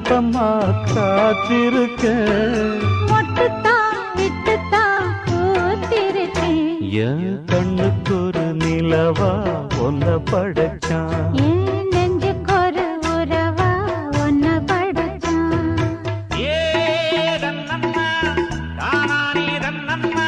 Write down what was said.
எப்பமா காத்திருக்க என் கண்ணுக்கு ஒரு நிலவா ஒன்ன படைச்சான் ஏ தன்னம்மா தானானே தன்னம்மா